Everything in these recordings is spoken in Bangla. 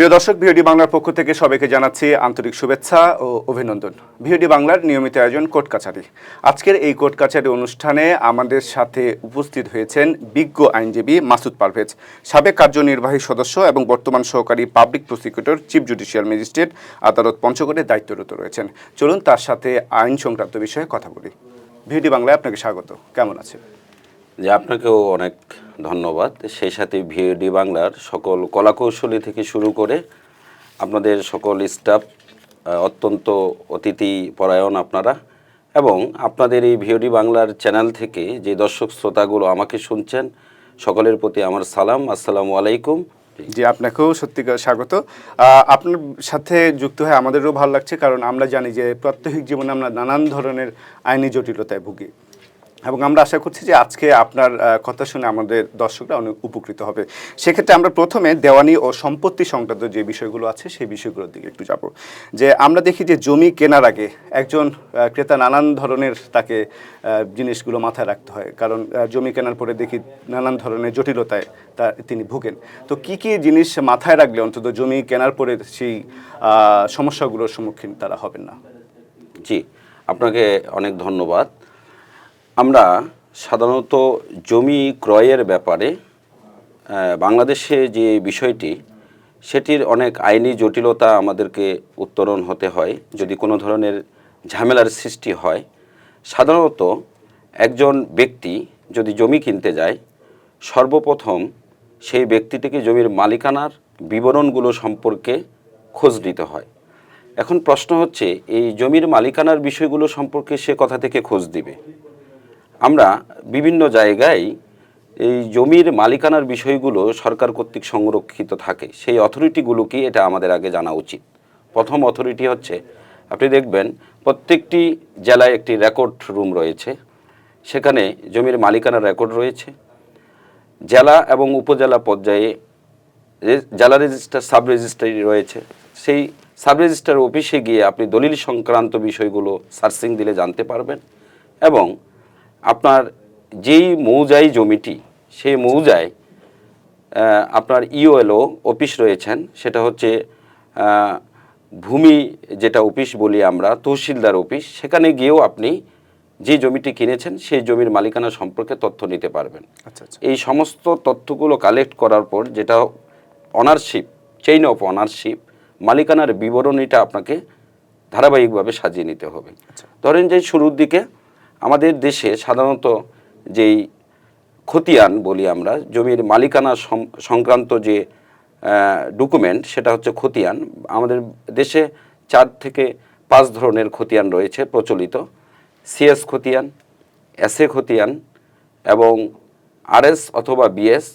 প্রিয় দর্শক, ভিওডি বাংলার পক্ষ থেকে সবাইকে জানাচ্ছি আন্তরিক শুভেচ্ছা ও অভিনন্দন। ভিওডি বাংলার নিয়মিত আয়োজন কোর্ট কাছারি। আজকের এই কোর্ট কাছারি অনুষ্ঠানে আমাদের সাথে উপস্থিত হয়েছেন বিজ্ঞ আইনজীবী মাসুদ পারভেজ, সাবেক কার্যনির্বাহী সদস্য এবং বর্তমান সহকারী public prosecutor, chief judicial magistrate, আদালত পঞ্চগড়ে দায়িত্বরত রয়েছেন। চলুন তার সাথে আইন সংক্রান্ত বিষয়ে কথা বলি। ভিওডি বাংলায় আপনাকে স্বাগত। কেমন আছেন? যে আপনাকেও অনেক ধন্যবাদ। সেই সাথে ভিওডি বাংলার সকল কলাকৌশলী থেকে শুরু করে আপনাদের সকল স্টাফ অত্যন্ত অতিথি পরায়ণ আপনারা, এবং আপনাদের এই ভিওডি বাংলার চ্যানেল থেকে যে দর্শক শ্রোতাগুলো আমাকে শুনছেন, সকলের প্রতি আমার সালাম, আসসালামু আলাইকুম। জি, আপনাকেও সত্যিকার স্বাগত। আপনার সাথে যুক্ত হয়ে আমাদেরও ভালো লাগছে, কারণ আমরা জানি যে প্রাত্যহিক জীবনে আমরা নানান ধরনের আইনি জটিলতায় ভুগি, এবং আমরা আশা করছি যে আজকে আপনার কথা শুনে আমাদের দর্শকরা অনেক উপকৃত হবে। সেক্ষেত্রে আমরা প্রথমে দেওয়ানি ও সম্পত্তি সংক্রান্ত যে বিষয়গুলো আছে সেই বিষয়গুলোর দিকে একটু যাব। যে আমরা দেখি যে জমি কেনার আগে একজন ক্রেতা নানান ধরনের তাকে জিনিসগুলো মাথায় রাখতে হয়, কারণ জমি কেনার পরে দেখি নানান ধরনের জটিলতায় তিনি ভুগেন। তো কি কি জিনিস মাথায় রাখলে অন্তত জমি কেনার পরে সেই সমস্যাগুলোর সম্মুখীন তারা হবেন না? জি, আপনাকে অনেক ধন্যবাদ। আমরা সাধারণত জমি ক্রয়ের ব্যাপারে বাংলাদেশে যে বিষয়টি, সেটির অনেক আইনি জটিলতা আমাদেরকে উত্তরণ হতে হয় যদি কোনো ধরনের ঝামেলার সৃষ্টি হয়। সাধারণত একজন ব্যক্তি যদি জমি কিনতে যায়, সর্বপ্রথম সেই ব্যক্তিটিকে জমির মালিকানার বিবরণগুলো সম্পর্কে খোঁজ নিতে হয়। এখন প্রশ্ন হচ্ছে, এই জমির মালিকানার বিষয়গুলো সম্পর্কে সে কোথা থেকে খোঁজ দিবে? আমরা বিভিন্ন জায়গায় এই জমির মালিকানার বিষয়গুলো সরকার কর্তৃক সংরক্ষিত থাকে, সেই অথরিটিগুলো কি এটা আমাদের আগে জানা উচিত। প্রথম অথরিটি হচ্ছে, আপনি দেখবেন প্রত্যেকটি জেলায় একটি রেকর্ড রুম রয়েছে, সেখানে জমির মালিকানার রেকর্ড রয়েছে। জেলা এবং উপজেলা পর্যায়ে জেলা রেজিস্ট্রার, সাব রেজিস্ট্রারি রয়েছে। সেই সাব রেজিস্ট্রার অফিসে গিয়ে আপনি দলিল সংক্রান্ত বিষয়গুলো সার্চিং দিলে জানতে পারবেন, এবং আপনার যেই মৌজায় জমিটি, সেই মৌজায় আপনার ইওএলও অফিস রয়েছেন, সেটা হচ্ছে ভূমি যেটা অফিস বলি আমরা, তহসিলদার অফিস, সেখানে গিয়েও আপনি যে জমিটি কিনেছেন সেই জমির মালিকানা সম্পর্কে তথ্য নিতে পারবেন। এই সমস্ত তথ্যগুলো কালেক্ট করার পর যেটা অনারশিপ, চেইন অফ অনারশিপ, মালিকানার বিবরণীটা আপনাকে ধারাবাহিকভাবে সাজিয়ে নিতে হবে। ধরেন যে শুরুর দিকে আমাদের দেশে সাধারণত যেই খতিয়ান বলি আমরা, জমির মালিকানা সংক্রান্ত যে ডকুমেন্ট, সেটা হচ্ছে খতিয়ান। আমাদের দেশে 4 থেকে 5 ধরনের খতিয়ান রয়েছে প্রচলিত: সিএস খতিয়ান, এসএ খতিয়ান, এবং আরএস অথবা বিএস,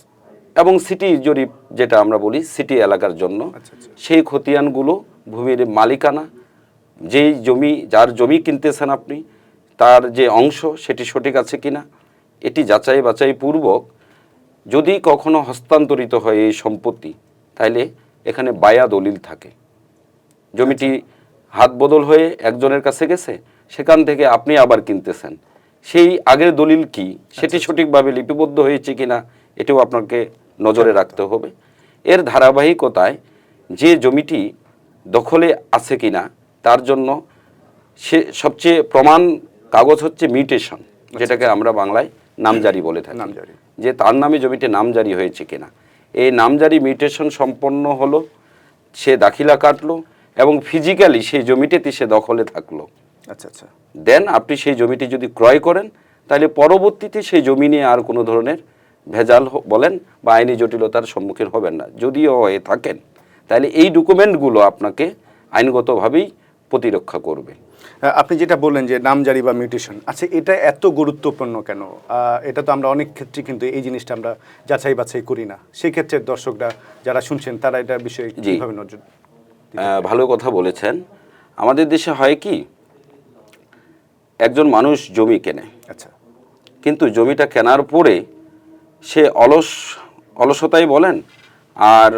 এবং সিটি জরিপ যেটা আমরা বলি সিটি এলাকার জন্য। সেই খতিয়ানগুলো ভূমির মালিকানা, যেই জমি, যার জমি কিনতেছেন আপনি, তার যে অংশ সেটি সঠিক আছে কিনা, এটি যাচাই বাছাই পূর্বক যদি কখনো হস্তান্তরিত হয় এই সম্পত্তি, তাইলে এখানে বায়া দলিল থাকে। জমিটি হাত বদল হয়ে একজনের কাছে গেছে, সেখান থেকে আপনি আবার কিনতেছেন, সেই আগের দলিল কি, সেটি সঠিকভাবে লিপিবদ্ধ হয়েছে কিনা, এটাও আপনাকে নজরে রাখতে হবে। এর ধারাবাহিকতায় যে জমিটি দখলে আছে কিনা, তার জন্য সে সবচেয়ে প্রমাণ কাগজ হচ্ছে মিউটেশন, যেটাকে আমরা বাংলায় নামজারি বলে থাকি, যে তার নামে জমিতে নামজারি হয়েছে কিনা। এই নামজারি মিউটেশন সম্পন্ন হলো, সে দাখিলা কাটলো, এবং ফিজিক্যালি সেই জমিটিতে সে দখলে থাকলো। দেন আপনি সেই জমিটি যদি ক্রয় করেন, তাহলে পরবর্তীতে সেই জমি নিয়ে আর কোনো ধরনের ভেজাল বলেন বা আইনি জটিলতার সম্মুখীন হবেন না। যদিও হয়ে থাকেন, তাহলে এই ডকুমেন্টগুলো আপনাকে আইনগতভাবেই প্রতিরক্ষা করবে। আপনি যেটা বললেন যে নামজারি বা মিউটেশন, আচ্ছা, এটা এত গুরুত্বপূর্ণ কেন? এটা তো আমরা অনেক ক্ষেত্রে কিন্তু এই জিনিসটা আমরা যাচাই বাছাই করি না। সেই ক্ষেত্রে দর্শকরা যারা শুনছেন তারা এটার বিষয়ে কিভাবে নজর? ভালো কথা বলেছেন। আমাদের দেশে হয় কি, একজন মানুষ জমি কেনে, আচ্ছা, কিন্তু জমিটা কেনার পরে সে অলসতাই বলেন আর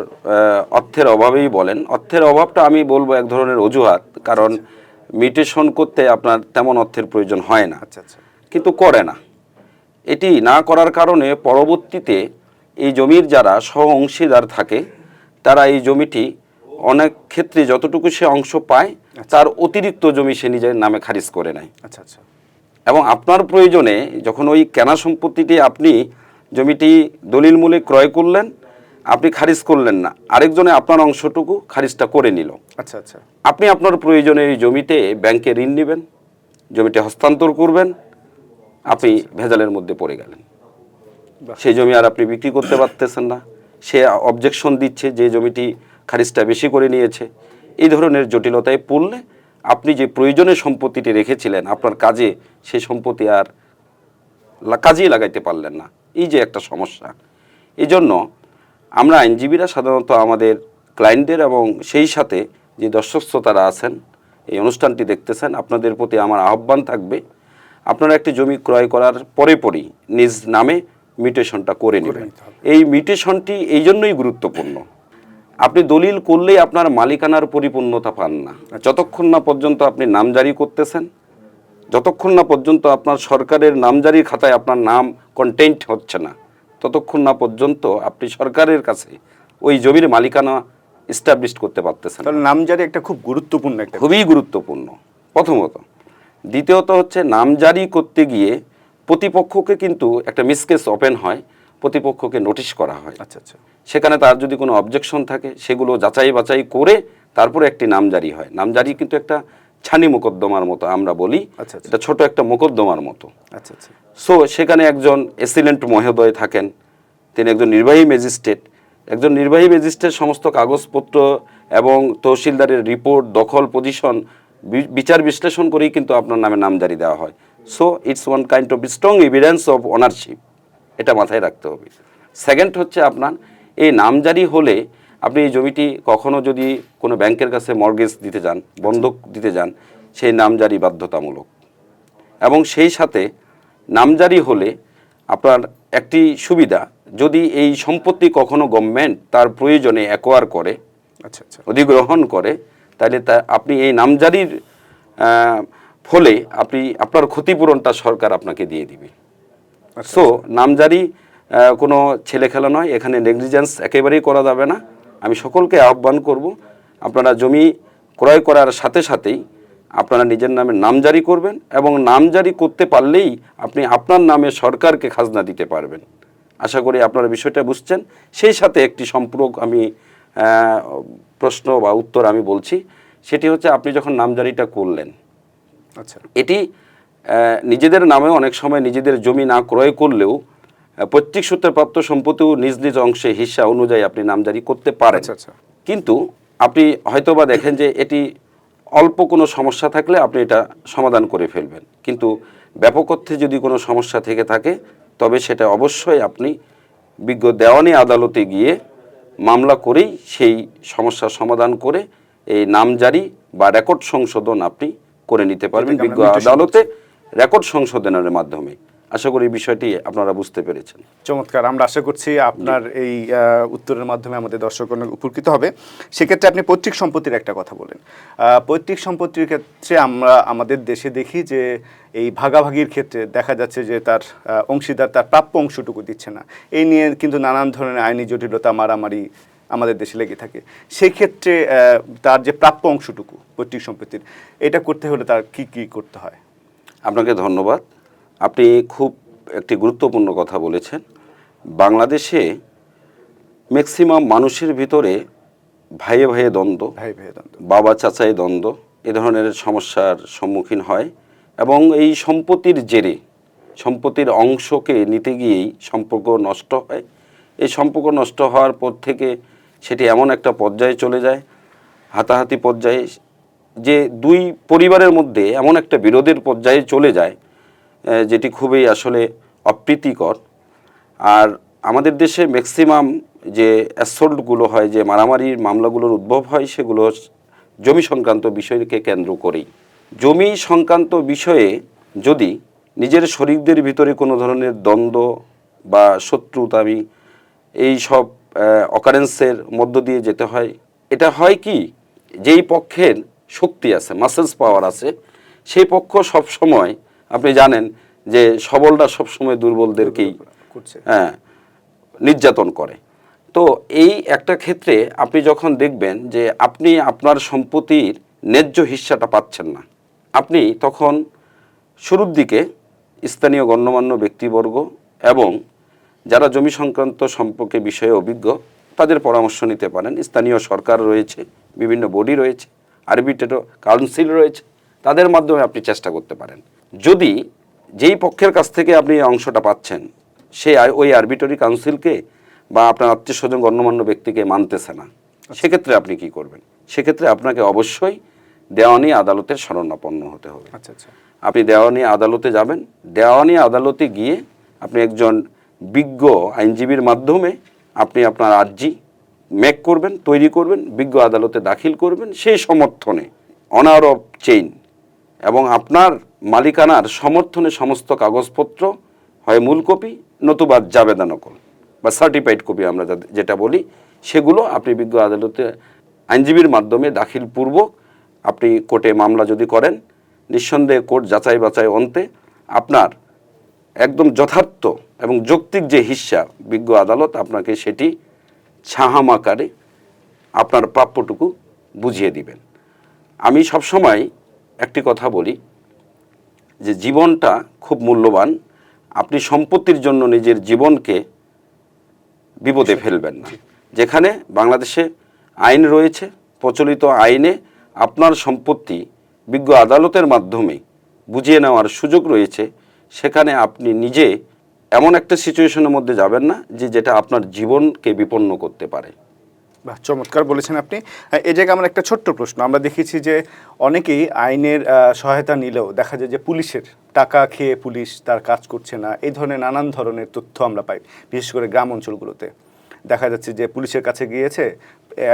অর্থের অভাবেই বলেন। অর্থের অভাবটা আমি বলবো এক ধরনের অজুহাত, কারণ মিউটেশন করতে আপনার তেমন অর্থের প্রয়োজন হয় না, কিন্তু করে না। এটি না করার কারণে পরবর্তীতে এই জমির যারা সহ অংশীদার থাকে, তারা এই জমিটি অনেক ক্ষেত্রে যতটুকু সে অংশ পায় তার অতিরিক্ত জমি সে নিজের নামে খারিজ করে নেয়। আচ্ছা আচ্ছা। এবং আপনার প্রয়োজনে যখন ওই কেনা সম্পত্তিটি আপনি জমিটি দলিল মূলে ক্রয় করলেন, আপনি খারিজ করলেন না, আরেকজনে আপনার অংশটুকু খারিজটা করে নিল। আচ্ছা আচ্ছা। আপনি আপনার প্রয়োজনে এই জমিতে ব্যাংকে ঋণ নেবেন, জমিটি হস্তান্তর করবেন, আপনি ভেজালের মধ্যে পড়ে গেলেন। সেই জমি আর আপনি বিক্রি করতে পারতেছেন না, সে অবজেকশন দিচ্ছে যে জমিটি খারিজটা বেশি করে নিয়েছে। এই ধরনের জটিলতায় পড়লে আপনি যে প্রয়োজনীয় সম্পত্তিটি রেখেছিলেন আপনার কাজে, সেই সম্পত্তি আর কাজেই লাগাইতে পারলেন না। এই যে একটা সমস্যা, এই জন্য আমরা আইনজীবীরা সাধারণত আমাদের ক্লায়েন্টদের এবং সেই সাথে যে দর্শক শ্রোতারা আছেন এই অনুষ্ঠানটি দেখতেছেন, আপনাদের প্রতি আমার আহ্বান থাকবে, আপনারা একটি জমি ক্রয় করার পরেই নিজ নামে মিউটেশনটা করে নেবেন। এই মিউটেশনটি এই জন্যই গুরুত্বপূর্ণ, আপনি দলিল করলেই আপনার মালিকানার পরিপূর্ণতা পান না। যতক্ষণ না পর্যন্ত আপনি নামজারি করতেছেন, যতক্ষণ না পর্যন্ত আপনার সরকারের নামজারি খাতায় আপনার নাম কন্টেন্ট হচ্ছে না, ততক্ষণ না পর্যন্ত আপনি সরকারের কাছে ওই জমির মালিকানা এস্টাবলিশ করতে পারতেছেন। তাহলে নামজারি একটা খুব গুরুত্বপূর্ণ, একটা খুবই গুরুত্বপূর্ণ প্রথমত। দ্বিতীয়ত হচ্ছে নামজারি করতে গিয়ে প্রতিপক্ষকে কিন্তু একটা মিসকেস ওপেন হয়, প্রতিপক্ষকে নোটিশ করা হয়। আচ্ছা আচ্ছা। সেখানে তার যদি কোনো অবজেকশন থাকে সেগুলো যাচাই বাছাই করে তারপরে একটি নামজারি হয়। নামজারি কিন্তু একটা ছানি মোকদ্দমার মতো আমরা বলি, এটা ছোট একটা মোকদ্দমার মতো। আচ্ছা আচ্ছা। সো সেখানে একজন এসিলেন্ট মহোদয় থাকেন, তিনি একজন নির্বাহী ম্যাজিস্ট্রেট। একজন নির্বাহী ম্যাজিস্ট্রেট সমস্ত কাগজপত্র এবং তহসিলদারের রিপোর্ট, দখল, পজিশন বিচার বিশ্লেষণ করেই কিন্তু আপনার নামে নামজারি দেওয়া হয়। So it's one kind of strong evidence of ownership, এটা মাথায় রাখতে হবে। সেকেন্ড হচ্ছে আপনার এই নামজারি হলে আপনি এই জমিটি কখনো যদি কোনো ব্যাংকের কাছে মর্গেজ দিতে যান, বন্ধক দিতে যান, সেই নামজারি বাধ্যতামূলক। এবং সেই সাথে নামজারি হলে আপনার একটি সুবিধা, যদি এই সম্পত্তি কখনো গভর্নমেন্ট তার প্রয়োজনে অ্যাকোয়ার করে, আচ্ছা আচ্ছা, অধিগ্রহণ করে, তাহলে আপনি এই নামজারির ফলে আপনি আপনার ক্ষতিপূরণটা সরকার আপনাকে দিয়ে দিবে। সো নামজারি কোনো ছেলে খেলা নয়, এখানে নেগলিজেন্স একেবারেই করা যাবে না। আমি সকলকে আহ্বান করব, আপনারা জমি ক্রয় করার সাথে সাথেই আপনারা নিজের নামে নামজারি করবেন, এবং নামজারি করতে পারলেই আপনি আপনার নামে সরকারকে খাজনা দিতে পারবেন। আশা করি আপনারা বিষয়টা বুঝছেন। সেই সাথে একটি সম্পূরক আমি প্রশ্ন বা উত্তর আমি বলছি, সেটি হচ্ছে আপনি যখন নামজারিটা করলেন, আচ্ছা, এটি নিজেদের নামেও অনেক সময় নিজেদের জমি না ক্রয় করলেও পৈতৃক সূত্রে প্রাপ্ত সম্পত্তিও নিজ নিজ অংশে হিস্সা অনুযায়ী আপনি নামজারি করতে পারেন। কিন্তু আপনি হয়তোবা দেখেন যে এটি অল্প কোনো সমস্যা থাকলে আপনি এটা সমাধান করে ফেলবেন, কিন্তু ব্যাপক অর্থে যদি কোনো সমস্যা থেকে থাকে তবে সেটা অবশ্যই আপনি বিজ্ঞ দেওয়ানি আদালতে গিয়ে মামলা করেই সেই সমস্যার সমাধান করে এই নামজারি বা রেকর্ড সংশোধন আপনি করে নিতে পারবেন বিজ্ঞ আদালতে রেকর্ড সংশোধনের মাধ্যমে। আশা করি বিষয়টি আপনারা বুঝতে পেরেছেন। চমৎকার। আমরা আশা করছি আপনার এই উত্তরের মাধ্যমে আমাদের দর্শক উপকৃত হবে। সেক্ষেত্রে আপনি পৈতৃক সম্পত্তির একটা কথা বলেন। পৈতৃক সম্পত্তির ক্ষেত্রে আমরা আমাদের দেশে দেখি যে এই ভাগাভাগির ক্ষেত্রে দেখা যাচ্ছে যে তার অংশীদার তার প্রাপ্য অংশটুকু দিচ্ছে না। এই নিয়ে কিন্তু নানান ধরনের আইনি জটিলতা, মারামারি আমাদের দেশে লেগে থাকে। সেই ক্ষেত্রে তার যে প্রাপ্য অংশটুকু পৈতৃক সম্পত্তির, এটা করতে হলে তার কি কি করতে হয়? আপনাকে ধন্যবাদ। আপনি খুব একটি গুরুত্বপূর্ণ কথা বলেছেন। বাংলাদেশে ম্যাক্সিমাম মানুষের ভিতরে ভাইয়ে ভাইয়ে দ্বন্দ্ব, বাবা চাচাই দ্বন্দ্ব, এ ধরনের সমস্যার সম্মুখীন হয়, এবং এই সম্পত্তির জেরে সম্পত্তির অংশকে নিতে গিয়েই সম্পর্ক নষ্ট হয়। এই সম্পর্ক নষ্ট হওয়ার পর থেকে সেটি এমন একটা পর্যায়ে চলে যায়, হাতাহাতি পর্যায়ে, যে দুই পরিবারের মধ্যে এমন একটা বিরোধের পর্যায়ে চলে যায় যেটি খুবই আসলে অপ্রীতিকর। আর আমাদের দেশে ম্যাক্সিমাম যে অ্যাসল্টগুলো হয়, যে মারামারির মামলাগুলোর উদ্ভব হয়, সেগুলো জমি সংক্রান্ত বিষয়কে কেন্দ্র করেই। জমি সংক্রান্ত বিষয়ে যদি নিজের শরিকদের ভিতরে কোনো ধরনের দ্বন্দ্ব বা শত্রুতামি এই সব অকারেন্সের মধ্য দিয়ে যেতে হয়, এটা হয় কি, যেই পক্ষের শক্তি আছে, মাসেলস পাওয়ার আছে, সেই পক্ষ সবসময়, আপনি জানেন যে সবলরা সবসময় দুর্বলদেরকেই নির্যাতন করে। তো এই একটা ক্ষেত্রে আপনি যখন দেখবেন যে আপনি আপনার সম্পত্তির ন্যায্য হিস্সাটা পাচ্ছেন না, আপনি তখন শুরুর দিকে স্থানীয় গণ্যমান্য ব্যক্তিবর্গ এবং যারা জমি সংক্রান্ত সম্পর্কে বিষয়ে অভিজ্ঞ তাদের পরামর্শ নিতে পারেন। স্থানীয় সরকার রয়েছে, বিভিন্ন বডি রয়েছে, আরবিট্রেটর কাউন্সিল রয়েছে, তাদের মাধ্যমে আপনি চেষ্টা করতে পারেন। যদি যেই পক্ষের কাছ থেকে আপনি অংশটা পাচ্ছেন সে ওই আরবিটরি কাউন্সিলকে বা আপনার আত্মীয় স্বজন গণ্যমান্য ব্যক্তিকে মানতেছে না, সেক্ষেত্রে আপনি কি করবেন? সেক্ষেত্রে আপনাকে অবশ্যই দেওয়ানি আদালতের শরণাপন্ন হতে হবে। আচ্ছা আচ্ছা। আপনি দেওয়ানি আদালতে যাবেন, দেওয়ানি আদালতে গিয়ে আপনি একজন বিজ্ঞ আইনজীবীর মাধ্যমে আপনি আপনার আর্জি মেক করবেন, তৈরি করবেন, বিজ্ঞ আদালতে দাখিল করবেন, সেই সমর্থনে অনার অফ চেইন এবং আপনার মালিকানার সমর্থনে সমস্ত কাগজপত্র হয় মূল কপি নতুবা জাবেদা নকল বা সার্টিফাইড কপি আমরা যেটা বলি, সেগুলো আপনি বিজ্ঞ আদালতে আইনজীবীর মাধ্যমে দাখিল পূর্বক আপনি কোর্টে মামলা যদি করেন, নিঃসন্দেহে কোর্ট যাচাই বাছাই অন্তে আপনার একদম যথার্থ এবং যৌক্তিক যে হিস্সা বিজ্ঞ আদালত আপনাকে সেটি ছাহাম আকারে আপনার প্রাপ্যটুকু বুঝিয়ে দিবেন। আমি সবসময় একটি কথা বলি যে জীবনটা খুব মূল্যবান, আপনি সম্পত্তির জন্য নিজের জীবনকে বিপদে ফেলবেন না। যেখানে বাংলাদেশে আইন রয়েছে, প্রচলিত আইনে আপনার সম্পত্তি বিজ্ঞ আদালতের মাধ্যমে বুঝিয়ে নেওয়ার সুযোগ রয়েছে, সেখানে আপনি নিজে এমন একটা সিচুয়েশনের মধ্যে যাবেন না যেটা আপনার জীবনকে বিপন্ন করতে পারে। বাহ, চমৎকার বলেছেন আপনি। এই জায়গায় আমার একটা ছোট্ট প্রশ্ন, আমরা দেখেছি যে অনেকেই আইনের সহায়তা নিলেও দেখা যায় যে পুলিশের টাকা খেয়ে পুলিশ তার কাজ করছে না, এই ধরনের নানান ধরনের তথ্য আমরা পাই, বিশেষ করে গ্রাম অঞ্চলগুলোতে দেখা যাচ্ছে যে পুলিশের কাছে গিয়েছে,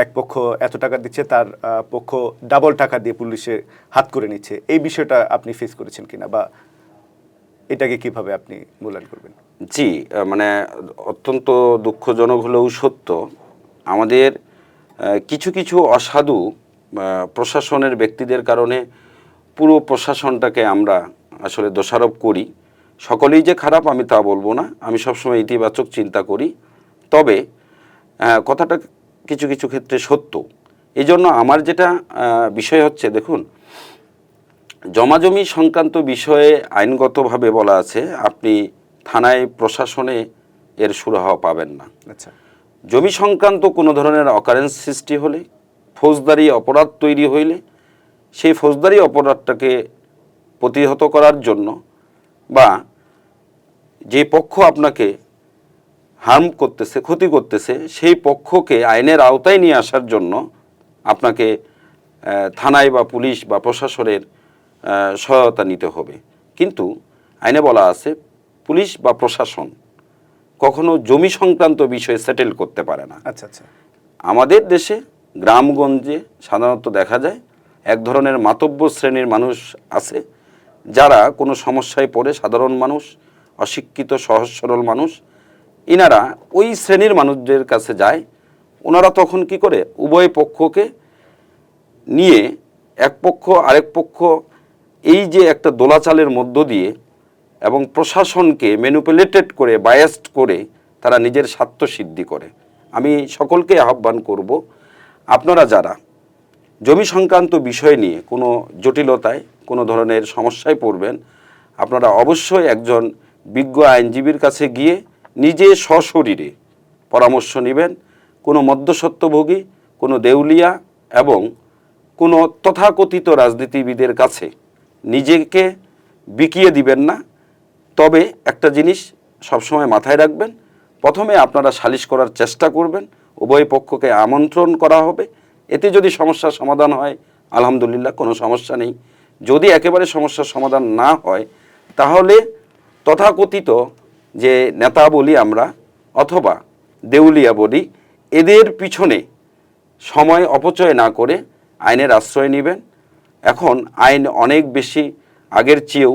এক পক্ষ এত টাকা দিচ্ছে, তার পক্ষ ডাবল টাকা দিয়ে পুলিশে হাত করে নিচ্ছে। এই বিষয়টা আপনি ফেস করেছেন কিনা, বা এটাকে কিভাবে আপনি মূল্যায়ন করবেন? জি, মানে অত্যন্ত দুঃখজনক হলেও সত্য, আমাদের কিছু কিছু অসাধু প্রশাসনের ব্যক্তিদের কারণে পুরো প্রশাসনটাকে আমরা আসলে দোষারোপ করি। সকলেই যে খারাপ আমি তা বলবো না, আমি সবসময় ইতিবাচক চিন্তা করি, তবে কথাটা কিছু কিছু ক্ষেত্রে সত্য। এই জন্য আমার যেটা বিষয় হচ্ছে, দেখুন, জমাজমি সংক্রান্ত বিষয়ে আইনগতভাবে বলা আছে আপনি থানায় প্রশাসনে এর সুরাহা পাবেন না। আচ্ছা। জমি সংক্রান্ত কোনো ধরনের অকারেন্স সৃষ্টি হলে, ফৌজদারি অপরাধ তৈরি হইলে, সেই ফৌজদারি অপরাধটাকে প্রতিহত করার জন্য বা যে পক্ষ আপনাকে হার্ম করতেছে, ক্ষতি করতেছে, সেই পক্ষকে আইনের আওতায় নিয়ে আসার জন্য আপনাকে থানায় বা পুলিশ বা প্রশাসনের সহায়তা নিতে হবে। কিন্তু আইনে বলা আছে পুলিশ বা প্রশাসন কখনো জমি সংক্রান্ত বিষয়ে সেটেল করতে পারে না। আচ্ছা আচ্ছা। আমাদের দেশে গ্রামগঞ্জে সাধারণত দেখা যায় এক ধরনের মাতব্য শ্রেণীর মানুষ আছে, যারা কোনো সমস্যায় পড়ে, সাধারণ মানুষ, অশিক্ষিত সহজ সরল মানুষ, ইনারা ওই শ্রেণীর মানুষদের কাছে যায়। ওনারা তখন কি করে, উভয় পক্ষকে নিয়ে এক পক্ষ আরেক পক্ষ এই যে একটা দোলাচালের মধ্য দিয়ে এবং প্রশাসনকে ম্যানিপুলেটেড করে, বায়াসড করে তারা নিজের স্বার্থ সিদ্ধি করে। আমি সকলকে আহ্বান করব, আপনারা যারা জমি সংক্রান্ত বিষয় নিয়ে কোনো জটিলতায়, কোনো ধরনের সমস্যায় পড়বেন, আপনারা অবশ্যই একজন বিজ্ঞ আইনজীবীর কাছে গিয়ে নিজে সশরীরে পরামর্শ নেবেন। কোনো মধ্যস্বত্বভোগী, কোনো দেউলিয়া এবং কোনো তথাকথিত রাজনীতিবিদের কাছে নিজেকে বিকিয়ে দিবেন না। তবে একটা জিনিস সবসময় মাথায় রাখবেন, প্রথমে আপনারা সালিশ করার চেষ্টা করবেন, উভয় পক্ষকে আমন্ত্রণ করা হবে। এতে যদি সমস্যার সমাধান হয় আলহামদুলিল্লাহ, কোনো সমস্যা নেই। যদি একেবারে সমস্যার সমাধান না হয়, তাহলে তথাকথিত যে নেতা বলি আমরা অথবা দেউলিয়া বলি, এদের পিছনে সময় অপচয় না করে আইনের আশ্রয় নেবেন। এখন আইন অনেক বেশি আগের চেয়েও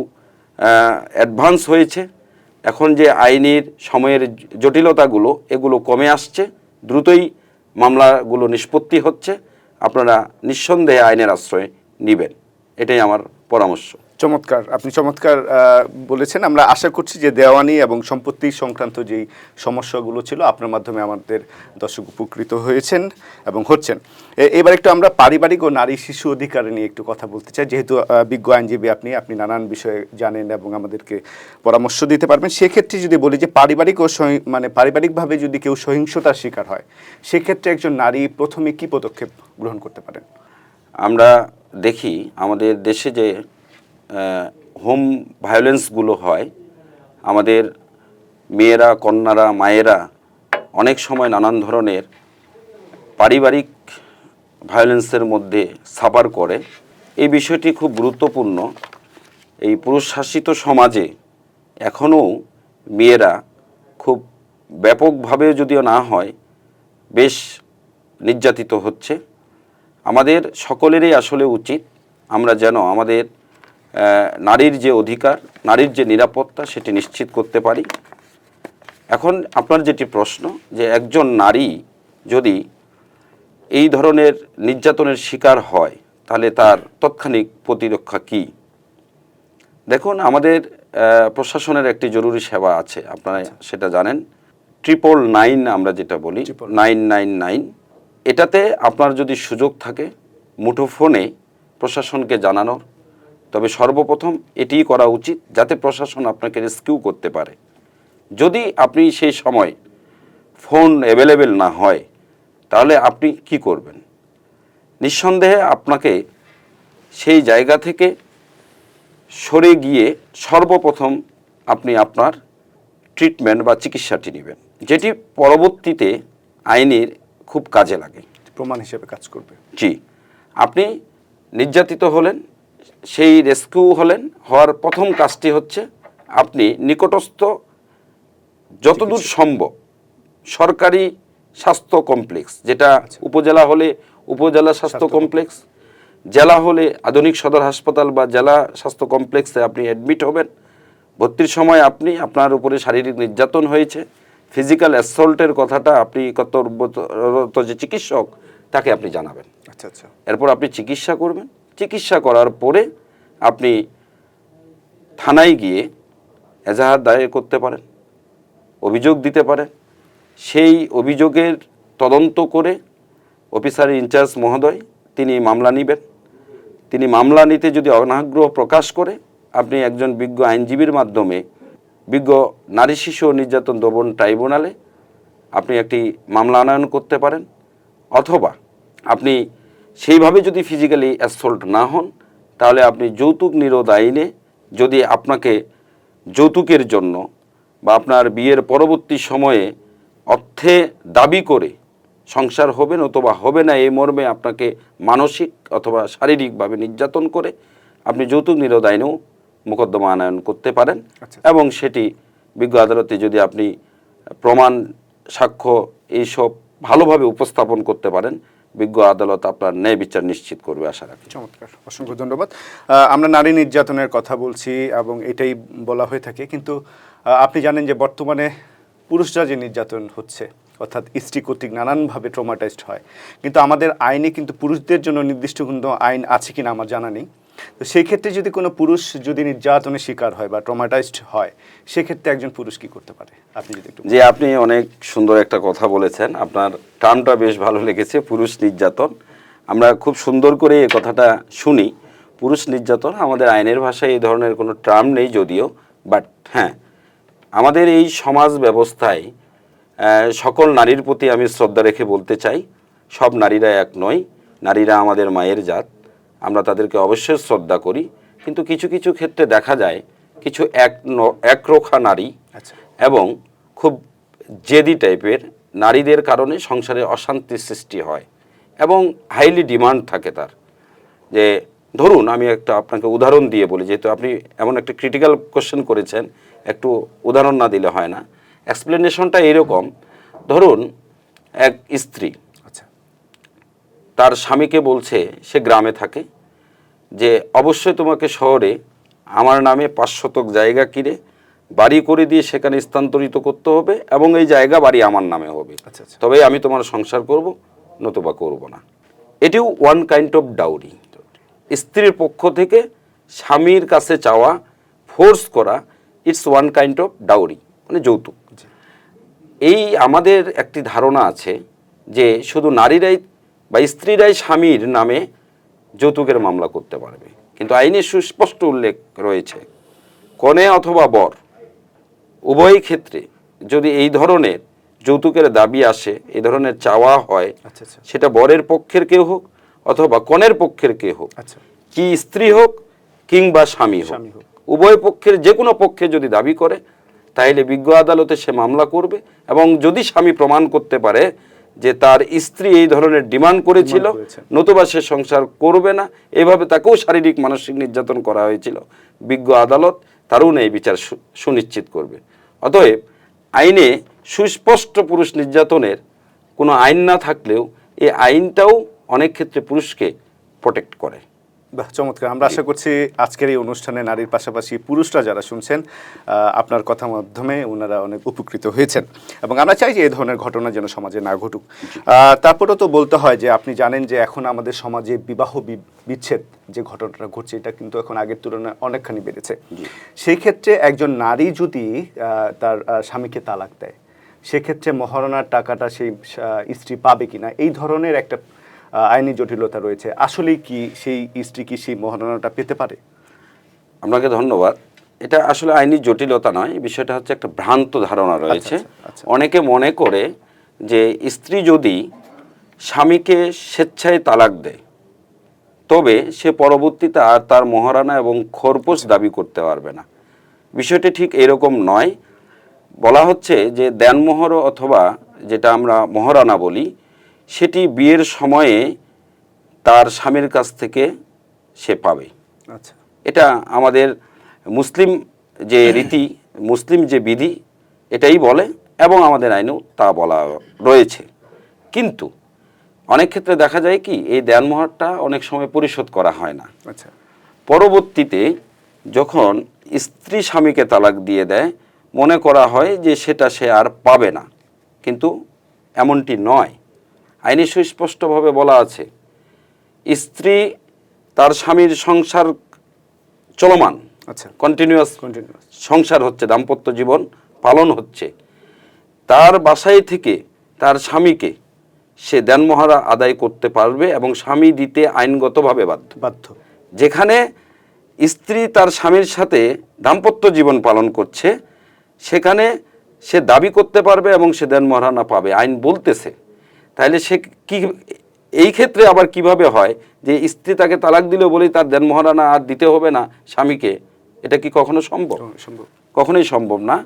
অ্যাডভান্স হয়েছে। এখন যে আইনের সময়ের জটিলতাগুলো, এগুলো কমে আসছে, দ্রুতই মামলাগুলো নিষ্পত্তি হচ্ছে। আপনারা নিঃসন্দেহে আইনের আশ্রয় নেবেন, এটাই আমার পরামর্শ। চমৎকার, আপনি চমৎকার বলেছেন। আমরা আশা করছি যে দেওয়ানি এবং সম্পত্তি সংক্রান্ত যেই সমস্যাগুলো ছিল আপনার মাধ্যমে আমাদের দর্শক উপকৃত হয়েছেন এবং হচ্ছেন। এবার একটু আমরা পারিবারিক ও নারী শিশু অধিকার নিয়ে একটু কথা বলতে চাই, যেহেতু বিজ্ঞ আইনজীবী আপনি নানান বিষয়ে জানেন এবং আমাদেরকে পরামর্শ দিতে পারবেন। সেক্ষেত্রে যদি বলি যে পারিবারিক ও পারিবারিকভাবে যদি কেউ সহিংসতার শিকার হয়, সেক্ষেত্রে একজন নারী প্রথমে কি পদক্ষেপ গ্রহণ করতে পারেন? আমরা দেখি আমাদের দেশে যে হোম ভায়োলেন্সগুলো হয়, আমাদের মেয়েরা, কন্যারা, মায়েরা অনেক সময় নানান ধরনের পারিবারিক ভায়োলেন্সের মধ্যে সাফার করে। এই বিষয়টি খুব গুরুত্বপূর্ণ। এই পুরুষ শাসিত সমাজে এখনও মেয়েরা খুব ব্যাপকভাবে যদিও না হয়, বেশ নির্যাতিত হচ্ছে। আমাদের সকলেরই আসলে উচিত আমরা যেন আমাদের নারীর যে অধিকার, নারীর যে নিরাপত্তা, সেটি নিশ্চিত করতে পারি। এখন আপনার যেটি প্রশ্ন, যে একজন নারী যদি এই ধরনের নির্যাতনের শিকার হয় তাহলে তার তাৎক্ষণিক প্রতিরক্ষা কী? দেখুন, আমাদের প্রশাসনের একটি জরুরি সেবা আছে, আপনারা সেটা জানেন, 999 আমরা যেটা বলি, 999। এটাতে আপনার যদি সুযোগ থাকে মুঠোফোনে প্রশাসনকে জানানোর, তবে সর্বপ্রথম এটিই করা উচিত যাতে প্রশাসন আপনাকে রেস্কিউ করতে পারে। যদি আপনি সেই সময় ফোন অ্যাভেলেবেল না হয় তাহলে আপনি কি করবেন? নিঃসন্দেহে আপনাকে সেই জায়গা থেকে সরে গিয়ে সর্বপ্রথম আপনি আপনার ট্রিটমেন্ট বা চিকিৎসাটি নেবেন, যেটি পরবর্তীতে আইনের খুব কাজে লাগে, প্রমাণ হিসেবে কাজ করবে। জি, আপনি নির্যাতিত হলেন, সেই রেস্কিউ হওয়ার প্রথম কাজটি হচ্ছে আপনি নিকটস্থ যতদূর সম্ভব সরকারি স্বাস্থ্য কমপ্লেক্স, যেটা উপজেলা হলে উপজেলা স্বাস্থ্য কমপ্লেক্স, জেলা হলে আধুনিক সদর হাসপাতাল বা জেলা স্বাস্থ্য কমপ্লেক্সে আপনি অ্যাডমিট হবেন। ভর্তির সময় আপনি আপনার উপরে শারীরিক নির্যাতন হয়েছে, ফিজিক্যাল অ্যাসল্টের কথাটা আপনি কর্তব্যরত যে চিকিৎসক তাকে আপনি জানাবেন। আচ্ছা আচ্ছা। এরপর আপনি চিকিৎসা করবেন। চিকিৎসা করার পরে আপনি থানায় গিয়ে এজাহার দায়ের করতে পারেন, অভিযোগ দিতে পারেন। সেই অভিযোগের তদন্ত করে অফিসার ইনচার্জ মহোদয় তিনি মামলা নেবেন। তিনি মামলা নিতে যদি অনাগ্রহ প্রকাশ করে, আপনি একজন বিজ্ঞ আইনজীবীর মাধ্যমে বিজ্ঞ নারী শিশু নির্যাতন দমন ট্রাইব্যুনালে আপনি একটি মামলা আনয়ন করতে পারেন। অথবা আপনি সেইভাবে যদি ফিজিক্যালি অ্যাসল্ট না হন, তাহলে আপনি যৌতুক নিরোধ আইনে, যদি আপনাকে যৌতুকের জন্য বা আপনার বিয়ের পরবর্তী সময়ে অর্থে দাবি করে সংসার হবে অথবা হবে না এই মর্মে আপনাকে মানসিক অথবা শারীরিকভাবে নির্যাতন করে, আপনি যৌতুক নিরোধ আইনেও মোকদ্দমা আনয়ন করতে পারেন। এবং সেটি বিজ্ঞ আদালতে যদি আপনি প্রমাণ, সাক্ষ্য এইসব ভালোভাবে উপস্থাপন করতে পারেন, বিজ্ঞ আদালত আপনার ন্যায় বিচার নিশ্চিত করবে আশা রাখি। চমৎকার, অসংখ্য ধন্যবাদ। আমরা নারী নির্যাতনের কথা বলছি এবং এটাই বলা হয়ে থাকে, কিন্তু আপনি জানেন যে বর্তমানে পুরুষরা যে নির্যাতন হচ্ছে, অর্থাৎ স্ত্রী কর্তৃক নানানভাবে ট্রমাটাইজড হয়, কিন্তু আমাদের আইনে কিন্তু পুরুষদের জন্য নির্দিষ্ট কোনো আইন আছে কিনা আমার জানা নেই। তো সেই ক্ষেত্রে যদি কোনো পুরুষ যদি নির্যাতনের শিকার হয় বা ট্রমাটাইজড হয়, সেক্ষেত্রে একজন পুরুষ কি করতে পারে? আপনি যদি একটু। জি, আপনি অনেক সুন্দর একটা কথা বলেছেন, আপনার টার্মটা বেশ ভালো লেগেছে, পুরুষ নির্যাতন। আমরা খুব সুন্দর করে এই কথাটা শুনি। পুরুষ নির্যাতন আমাদের আইনের ভাষায় এই ধরনের কোনো টার্ম নেই যদিও, বাট হ্যাঁ, আমাদের এই সমাজ ব্যবস্থায় সকল নারীর প্রতি আমি শ্রদ্ধা রেখে বলতে চাই, সব নারীরা এক নয়, নারীরা আমাদের মায়ের জাত, আমরা তাদেরকে অবশ্যই শ্রদ্ধা করি। কিন্তু কিছু কিছু ক্ষেত্রে দেখা যায় কিছু একরোখা নারী এবং খুব জেদি টাইপের নারীদের কারণে সংসারে অশান্তির সৃষ্টি হয় এবং হাইলি ডিমান্ড থাকে তার। যে ধরুন, আমি একটা আপনাকে উদাহরণ দিয়ে বলি, যেহেতু আপনি এমন একটা ক্রিটিক্যাল কোশ্চেন করেছেন, একটু উদাহরণ না দিলে হয় না। এক্সপ্লেনেশনটা এরকম, ধরুন এক স্ত্রী তার স্বামীকে বলছে, সে গ্রামে থাকে, যে অবশ্যই তোমাকে শহরে আমার নামে 5 শতক জায়গা কিনে বাড়ি করে দিয়ে সেখানে স্থানান্তরিত করতে হবে এবং এই জায়গা বাড়ি আমার নামে হবে, তবে আমি তোমার সংসার করব, নতুবা করব না। এটিও ওয়ান কাইন্ড অফ ডাউরি। স্ত্রীর পক্ষ থেকে স্বামীর কাছে চাওয়া, ফোর্স করা, it's one kind of dowry, মানে যৌতুক। এই আমাদের একটি ধারণা আছে যে শুধু নারীরাই বা স্ত্রীরাই স্বামীর নামে যৌতুকের মামলা করতে পারবে, কিন্তু আইনে সুস্পষ্ট উল্লেখ রয়েছে কনে অথবা বর উভয় ক্ষেত্রে যদি এই ধরনের যৌতুকের দাবি আসে, এই ধরনের চাওয়া হয়, আচ্ছা আচ্ছা সেটা বরের পক্ষের কেউ হোক অথবা কনের পক্ষের কেউ হোক, আচ্ছা কি স্ত্রী হোক কিংবা স্বামী হোক, স্বামী হোক। উভয় পক্ষের যে কোনো পক্ষে যদি দাবি করে, তাহলে বিজ্ঞ আদালতে সে মামলা করবে। এবং যদি স্বামী প্রমাণ করতে পারে যে তার স্ত্রী এই ধরনের ডিমান্ড করেছিল, করেছেন। নতুবা সে সংসার করবে না, এভাবে তাকেও শারীরিক মানসিক নির্যাতন করা হয়েছিল, বিজ্ঞ আদালত তারও এই বিচার সুনিশ্চিত করবে। অতএব আইনে সুস্পষ্ট পুরুষ নির্যাতনের কোনো আইন না থাকলেও এই আইনটাও অনেক ক্ষেত্রে পুরুষকে প্রোটেক্ট করে। বাহ, চমৎকার। আমরা আশা করছি আজকের এই অনুষ্ঠানে নারীর পাশাপাশি পুরুষরা যারা শুনছেন, আপনার কথার মাধ্যমে ওনারা অনেক উপকৃত হয়েছেন, এবং আমরা চাই যে এই ধরনের ঘটনা যেন সমাজে না ঘটুক। তারপরেও তো বলতে হয় যে আপনি জানেন যে এখন আমাদের সমাজে বিবাহ বিচ্ছেদ যে ঘটনাটা ঘটছে, এটা কিন্তু এখন আগের তুলনায় অনেকখানি বেড়েছে। সেই ক্ষেত্রে একজন নারী যদি তার স্বামীকে তালাক দেয়, সেক্ষেত্রে মহারণার টাকাটা সেই স্ত্রী পাবে কিনা, এই ধরনের একটা আইনি জটিলতা রয়েছে। আসলে কি সেই স্ত্রী কি সেই মহারণাটা পেতে পারে? আপনাকে ধন্যবাদ। এটা আসলে আইনি জটিলতা নয়, বিষয়টা হচ্ছে একটা ভ্রান্ত ধারণা রয়েছে। আচ্ছা। অনেকে মনে করে যে স্ত্রী যদি স্বামীকে স্বেচ্ছায় তালাক দেয়, তবে সে পরবর্তীতে আর তার মহারানা এবং খোরপোশ দাবি করতে পারবে না। বিষয়টি ঠিক এরকম নয়। বলা হচ্ছে যে দেনমোহর অথবা যেটা আমরা মহারানা বলি, সেটি বিয়ের সময়ে তার স্বামীর কাছ থেকে সে পাবে। আচ্ছা এটা আমাদের মুসলিম যে রীতি, মুসলিম যে বিধি, এটাই বলে, এবং আমাদের আইনেও তা বলা রয়েছে। কিন্তু অনেক ক্ষেত্রে দেখা যায় কি, এই দেনমোহরটা অনেক সময় পরিশোধ করা হয় না। আচ্ছা পরবর্তীতে যখন স্ত্রী স্বামীকে তালাক দিয়ে দেয়, মনে করা হয় যে সেটা সে আর পাবে না, কিন্তু এমনটি নয়। আইনে সুস্পষ্টভাবে বলা আছে, স্ত্রী তার স্বামীর সংসার চলমান, আচ্ছা কন্টিনিউয়াস কন্টিনিউয়াস সংসার হচ্ছে, দাম্পত্য জীবন পালন হচ্ছে, তার বাসায় থেকে তার স্বামীকে সে দেনমোহর আদায় করতে পারবে এবং স্বামী দিতে আইনগতভাবে বাধ্য। যেখানে স্ত্রী তার স্বামীর সাথে দাম্পত্য জীবন পালন করছে, সেখানে সে দাবি করতে পারবে এবং সে দেনমোহরানা পাবে, আইন বলতেছে। তাহলে সে কি, এই ক্ষেত্রে আবার কিভাবে হয় যে স্ত্রী তাকে তালাক দিলেও বলেই তার দেনমোহরানা আর দিতে হবে না স্বামীকে? এটা কি কখনো সম্ভব? কখনোই সম্ভব না।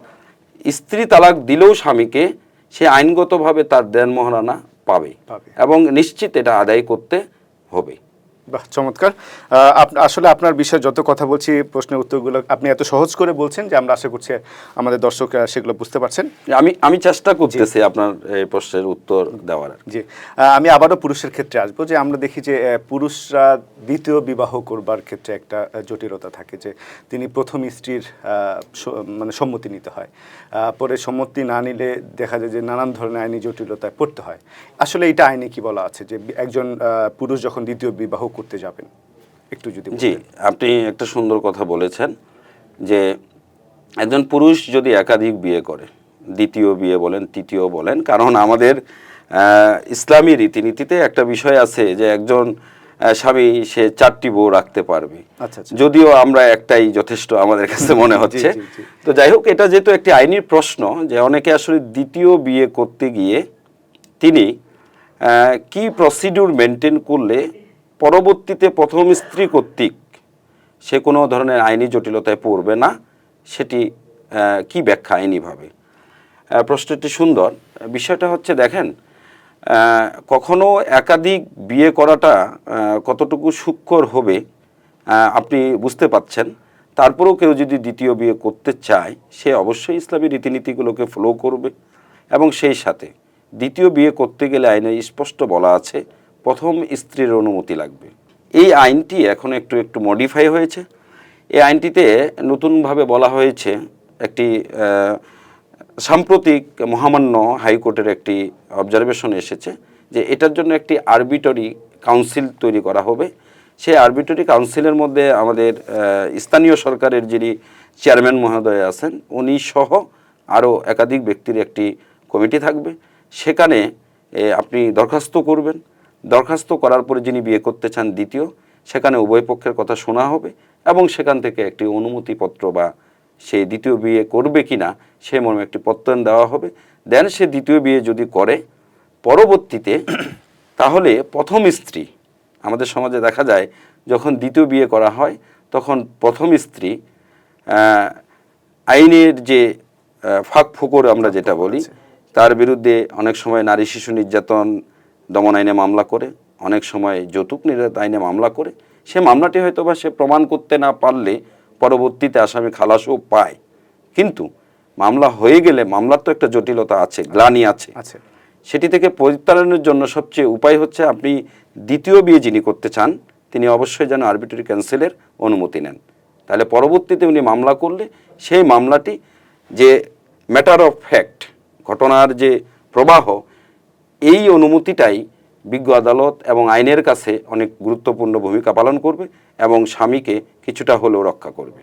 স্ত্রী তালাক দিলেও স্বামীকে সে আইনগতভাবে তার দেনমোহরানা পাবে এবং নিশ্চিত এটা আদায় করতে হবে। বাহ, চমৎকার। আসলে আপনার বিষয়ে যত কথা বলছি, প্রশ্নের উত্তরগুলো আপনি এত সহজ করে বলছেন যে আমরা আশা করছি আমাদের দর্শকরা সেগুলো বুঝতে পারছেন। আমি চেষ্টা করতেছি আপনার এই প্রশ্নের উত্তর দেওয়ার। জি, আমি আবারও পুরুষের ক্ষেত্রে আসবো। যে আমরা দেখি যে পুরুষরা দ্বিতীয় বিবাহ করবার ক্ষেত্রে একটা জটিলতা থাকে, যে তিনি প্রথম স্ত্রীর মানে সম্মতি নিতে হয়, পরে সম্মতি না নিলে দেখা যায় যে নানান ধরনের আইনি জটিলতায় পড়তে হয়। আসলে এটা আইনে কি বলা আছে যে একজন পুরুষ যখন দ্বিতীয় বিবাহ করতে যাবেন, একটু যদি? জি, আপনি একটা সুন্দর কথা বলেছেন যে একজন পুরুষ যদি একাধিক বিয়ে করে, দ্বিতীয় বিয়ে বলেন, তৃতীয় বলেন, কারণ আমাদের ইসলামী রীতিনীতিতে একটা বিষয় আছে যে একজন স্বামী সে 4টি বউ রাখতে পারবে। আচ্ছা, যদিও আমরা একটাই যথেষ্ট আমাদের কাছে মনে হচ্ছে। তো যাই হোক, এটা যেহেতু একটি আইনি প্রশ্ন, যে অনেকে আসলে দ্বিতীয় বিয়ে করতে গিয়ে তিনি কি প্রসিডিউর মেনটেন করলে পরবর্তীতে প্রথম স্ত্রী কর্তৃক সে কোনো ধরনের আইনি জটিলতায় পড়বে না, সেটি কি ব্যাখ্যা আইনিভাবে? প্রশ্নটি সুন্দর। বিষয়টা হচ্ছে, দেখেন, কখনো একাধিক বিয়ে করাটা কতটুকু সূক্ষ্ম হবে আপনি বুঝতে পাচ্ছেন। তারপরেও কেউ যদি দ্বিতীয় বিয়ে করতে চায়, সে অবশ্যই ইসলামী রীতিনীতিগুলোকে ফলো করবে, এবং সেই সাথে দ্বিতীয় বিয়ে করতে গেলে আইনে স্পষ্ট বলা আছে প্রথম স্ত্রীর অনুমতি লাগবে। এই আইনটি এখন একটু মডিফাই হয়েছে। এই আইনটিতে নতুনভাবে বলা হয়েছে, একটি সাম্প্রতিক মহামান্য হাইকোর্টের একটি অবজারভেশন এসেছে যে এটার জন্য একটি আরবিটরি কাউন্সিল তৈরি করা হবে। সেই আরবিট্রারি কাউন্সিলের মধ্যে আমাদের স্থানীয় সরকারের যিনি চেয়ারম্যান মহোদয় আছেন উনি সহ আরও একাধিক ব্যক্তির একটি কমিটি থাকবে। সেখানে আপনি দরখাস্ত করবেন, দরখাস্ত করার পরে যিনি বিয়ে করতে চান দ্বিতীয়, সেখানে উভয় পক্ষের কথা শোনা হবে এবং সেখান থেকে একটি অনুমতিপত্র বা সে দ্বিতীয় বিয়ে করবে কি না সে মর্মে একটি প্রত্যয়ন দেওয়া হবে। দেন সে দ্বিতীয় বিয়ে যদি করে পরবর্তীতে তাহলে প্রথম স্ত্রী, আমাদের সমাজে দেখা যায় যখন দ্বিতীয় বিয়ে করা হয় তখন প্রথম স্ত্রী আইনের যে ফাঁক ফোকর আমরা যেটা বলি তার বিরুদ্ধে অনেক সময় নারী শিশু নির্যাতন দমন আইনে মামলা করে, অনেক সময় যৌতুক নির্যাতন আইনে মামলা করে। সে মামলাটি হয়তো বা সে প্রমাণ করতে না পারলে পরবর্তীতে আসামি খালাসও পায়, কিন্তু মামলা হয়ে গেলে মামলার তো একটা জটিলতা আছে, গ্লানি আছে। সেটি থেকে পরিত্রাণের জন্য সবচেয়ে উপায় হচ্ছে আপনি দ্বিতীয় বিয়ে যিনি করতে চান তিনি অবশ্যই যেন আরবিট্রারি কাউন্সিলের অনুমতি নেন। তাহলে পরবর্তীতে উনি মামলা করলে সেই মামলাটি যে ম্যাটার অফ ফ্যাক্ট, ঘটনার যে প্রবাহ, এই অনুমতিটাই বিজ্ঞ আদালত এবং আইনের কাছে অনেক গুরুত্বপূর্ণ ভূমিকা পালন করবে এবং স্বামীকে কিছুটা হলেও রক্ষা করবে।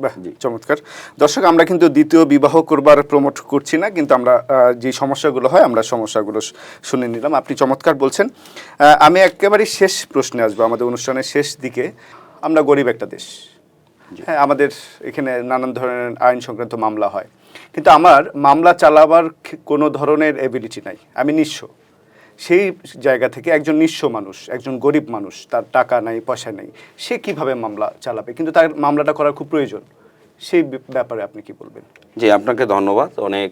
বাহ, চমৎকার। দর্শক, আমরা কিন্তু দ্বিতীয় বিবাহ করবার প্রমোট করছি না, কিন্তু আমরা যে সমস্যাগুলো হয় আমরা সমস্যাগুলো শুনে নিলাম। আপনি চমৎকার বলছেন। আমি একেবারে শেষ প্রশ্নে আসবো, আমাদের অনুষ্ঠানের শেষ দিকে। আমরা গরিব একটা দেশ, হ্যাঁ, আমাদের এখানে নানান ধরনের আইন সংক্রান্ত মামলা হয়, কিন্তু আমার মামলা চালাবার কোনো ধরনের এবিলিটি নাই, আমি নিঃস্ব। সেই জায়গা থেকে একজন নিঃস্ব মানুষ, একজন গরিব মানুষ, তার টাকা নাই, পয়সা নেই, সে কিভাবে মামলা চালাবে? কিন্তু তার মামলাটা করার খুব প্রয়োজন, সেই ব্যাপারে আপনি কি বলবেন? জি, আপনাকে ধন্যবাদ। অনেক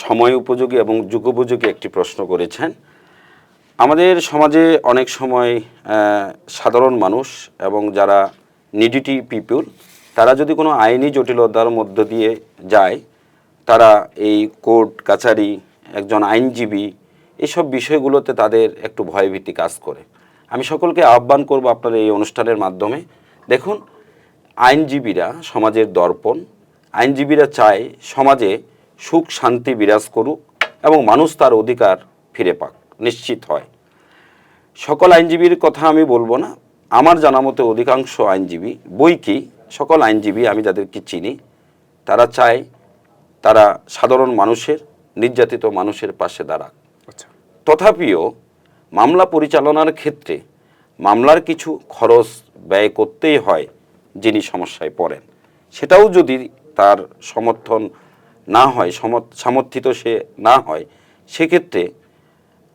সময় উপযোগী এবং যুগোপযোগী একটি প্রশ্ন করেছেন। আমাদের সমাজে অনেক সময় সাধারণ মানুষ এবং যারা নিডিটি পিপুল তারা যদি কোনো আইনি জটিলতার মধ্য দিয়ে যায়, তারা এই কোর্ট কাছারি, একজন আইনজীবী, এইসব বিষয়গুলোতে তাদের একটু ভয়ভীতি কাজ করে। আমি সকলকে আহ্বান করব আপনার এই অনুষ্ঠানের মাধ্যমে, দেখুন, আইনজীবীরা সমাজের দর্পণ। আইনজীবীরা চায় সমাজে সুখ শান্তি বিরাজ করুক এবং মানুষ তার অধিকার ফিরে পাক, নিশ্চিত হয়। সকল আইনজীবীর কথা আমি বলবো না, আমার জানা মতে অধিকাংশ আইনজীবী, বই কি সকল আইনজীবী আমি যাদেরকে চিনি, তারা চায় তারা সাধারণ মানুষের, নির্যাতিত মানুষের পাশে দাঁড়াক। তথাপিও মামলা পরিচালনার ক্ষেত্রে মামলার কিছু খরচ ব্যয় করতেই হয় যিনি সমস্যায় পড়েন। সেটাও যদি তার সমর্থন না হয়, সমর্থিত সে না হয়, সেক্ষেত্রে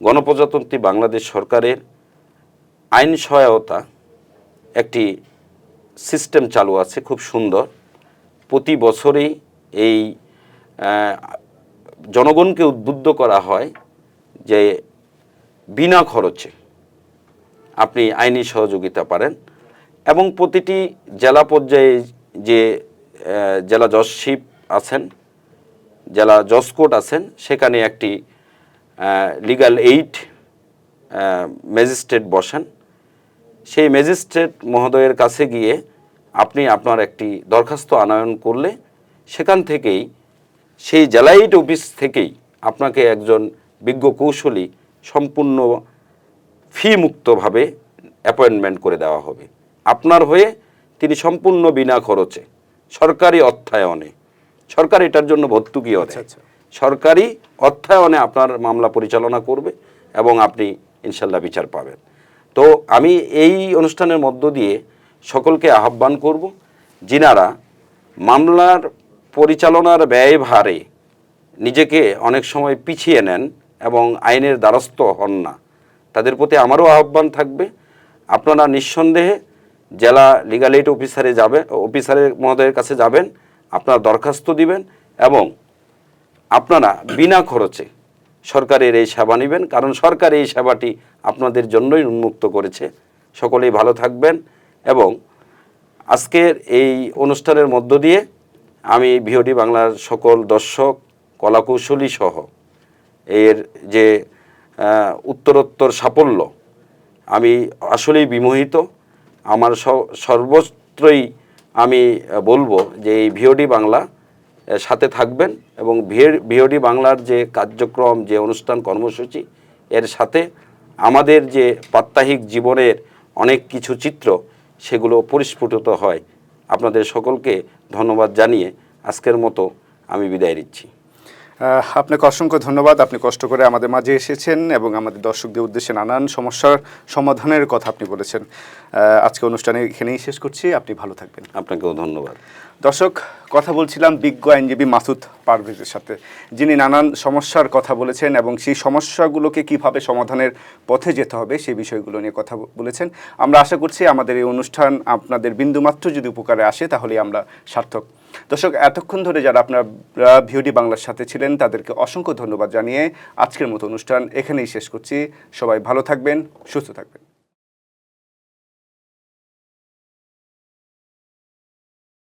গণপ্রজাতন্ত্রী বাংলাদেশ সরকারের আইন সহায়তা একটি সিস্টেম চালু আছে, খুব সুন্দর। প্রতি বছরেই এই জনগণকে উদ্বুদ্ধ করা হয় যে বিনা খরচে আপনি আইনি সহযোগিতা পারেন এবং প্রতিটি জেলা পর্যায়ে যে জেলা জজশিপ আছেন, জেলা জজ কোর্ট আছেন, সেখানে একটি লিগ্যাল এইড ম্যাজিস্ট্রেট বসেন। সেই ম্যাজিস্ট্রেট মহোদয়ের কাছে গিয়ে আপনি আপনার একটি দরখাস্ত আনয়ন করলে সেখান থেকেই, সেই জেলা এইড অফিস থেকেই আপনাকে একজন বিজ্ঞ কৌশলী সম্পূর্ণ ফি মুক্তভাবে অ্যাপয়েন্টমেন্ট করে দেওয়া হবে আপনার হয়ে। তিনি সম্পূর্ণ বিনা খরচে, সরকারি অর্থায়নে, সরকার এটার জন্য ভর্তুকিও দেয়, সরকারি অর্থায়নে আপনার মামলা পরিচালনা করবে এবং আপনি ইনশাল্লাহ বিচার পাবেন। তো আমি এই অনুষ্ঠানের মধ্য দিয়ে সকলকে আহ্বান করব, যিনারা মামলার পরিচালনার ব্যয়ভারে নিজেকে অনেক সময় পিছিয়ে নেন এবং আইনের দ্বারস্থ হন না, তাদের প্রতি আমারও আহ্বান থাকবে, আপনারা নিঃসন্দেহে জেলা লিগ্যাল এইড অফিসারের মহোদয়ের কাছে যাবেন, আপনারা দরখাস্ত দিবেন এবং আপনারা বিনা খরচে সরকারের এই সেবা নেবেন, কারণ সরকার এই সেবাটি আপনাদের জন্যই উন্মুক্ত করেছে। সকলেই ভালো থাকবেন এবং আজকের এই অনুষ্ঠানের মধ্য দিয়ে আমি ভিওডি বাংলার সকল দর্শক, কলাকৌশলী সহ এর যে উত্তরোত্তর সাফল্য, আমি আসলেই বিমোহিত। আমার সর্বত্রই আমি বলবো যে এই ভিওডি বাংলা সাথে থাকবেন এবং ভিওডি বাংলার যে কার্যক্রম, যে অনুষ্ঠান কর্মসূচি, এর সাথে আমাদের যে প্রাত্যহিক জীবনের অনেক কিছু চিত্র সেগুলো পরিস্ফুটিত হয়। আপনাদের সকলকে ধন্যবাদ জানিয়ে আজকের মতো আমি বিদায় নিচ্ছি। আপনাকে অসংখ্য ধন্যবাদ। আপনি কষ্ট করে আমাদের মাঝে এসেছেন এবং আমাদের দর্শকদের উদ্দেশ্যে নানান সমস্যার সমাধানের কথা আপনি বলেছেন। আজকে অনুষ্ঠানে এখানেই শেষ করছি। আপনি ভালো থাকবেন। আপনাকেও ধন্যবাদ। দর্শক, কথা বলছিলাম বিজ্ঞ আইনজীবী মাসুদ পারভেজের সাথে, যিনি নানান সমস্যার কথা বলেছেন এবং সেই সমস্যাগুলোকে কিভাবে সমাধানের পথে যেতে হবে সেই বিষয়গুলো নিয়ে কথা বলেছেন। আমরা আশা করছি আমাদের এই অনুষ্ঠান আপনাদের বিন্দুমাত্র যদি উপকারে আসে তাহলেই আমরা সার্থক। দর্শক, এতক্ষণ ধরে যারা আপনারা ভিওডি বাংলার সাথে ছিলেন তাদেরকে অসংখ্য ধন্যবাদ জানিয়ে আজকের মতো অনুষ্ঠান এখানেই শেষ করছি। সবাই ভালো থাকবেন, সুস্থ থাকবেন।